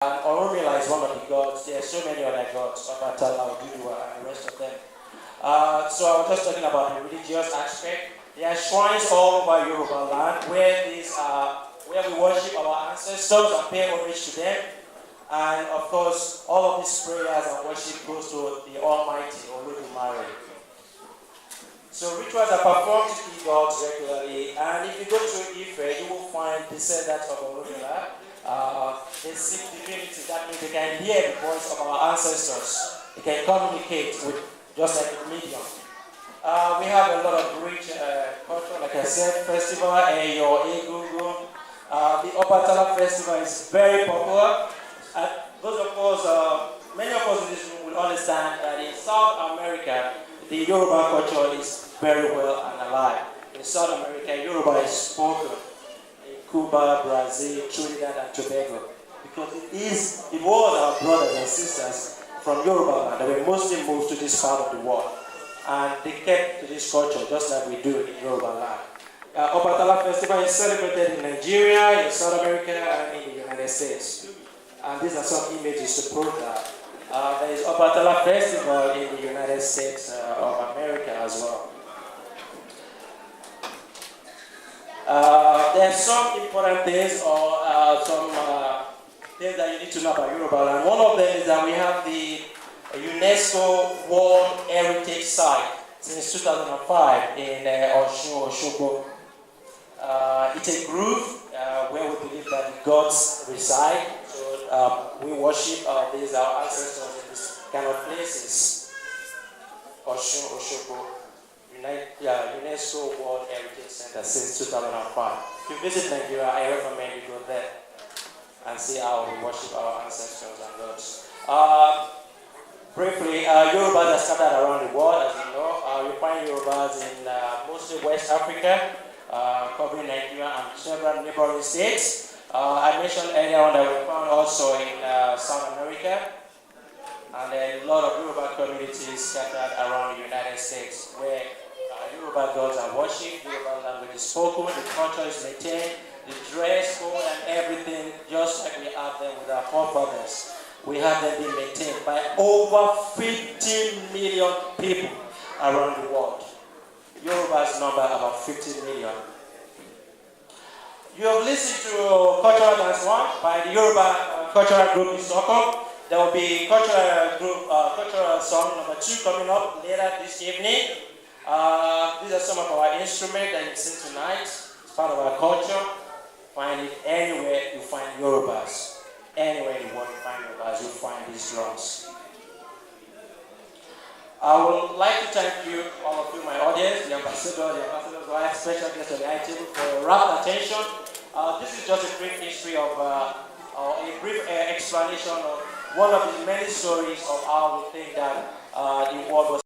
And Oromila is one of the gods. There are so many other gods, Adeola, Adeola, and the rest of them. So I was just talking about the religious aspect. There are shrines all over Yoruba land where where we worship our ancestors and pay homage to them. And of course, all of these prayers and worship goes to the Almighty, Olodumare. So rituals are performed to the gods regularly, and if you go to Ife, you will find descendants of Olodumare. They seek divinity. That means they can hear the voice of our ancestors. They can communicate with just like a medium. We have a lot of rich culture, like I said, festival, Eyo, Egungun. The Obatala festival is very popular. Those of us, many of us in this room will understand that in South America, the Yoruba culture is very well and alive. In South America, Yoruba is spoken. In Cuba, Brazil, Trinidad, and Tobago. Because it was our brothers and sisters from Yoruba land that were mostly moved to this part of the world. And they kept to this culture just like we do in Yoruba land. Obatala Festival is celebrated in Nigeria, in South America, and in the United States. And these are some images to prove that. There is Adeola Festival in the United States of America as well. There are some important things or some things that you need to know about Yoruba land. One of them is that we have the UNESCO World Heritage Site since 2005 in Osogbo. It's a grove where we believe that the gods reside. So we worship our ancestors in these kind of places. Osogbo, UNESCO World Heritage Center since 2005. If you visit Nigeria, I recommend you go there and see how we worship our ancestors and gods. Briefly, Yorubas are scattered around the world, as you know. You find Yorubas in mostly West Africa, covering Nigeria and several neighboring states. I mentioned earlier on that we found also in South America, and a lot of Yoruba communities scattered around the United States, where Yoruba gods are worshipped, Yoruba language is spoken, the culture is maintained, the dress code and everything, just like we have them with our forefathers. We have them being maintained by over 50 million people around the world. Yoruba's number about 50 million. You have listened to Cultural Dance 1 by the Yoruba Cultural Group in Stockholm. There will be cultural song number 2 coming up later this evening. These are some of our instruments that you see tonight. It's part of our culture. Find it anywhere you find Yorubas. Anywhere in the world you find Yorubas, you'll find these drums. I would like to thank you, all of you, my audience, the ambassador's wife, special guests on the high table for your rapt attention. This is just a brief history of, a brief explanation of one of the many stories of how we think that the world was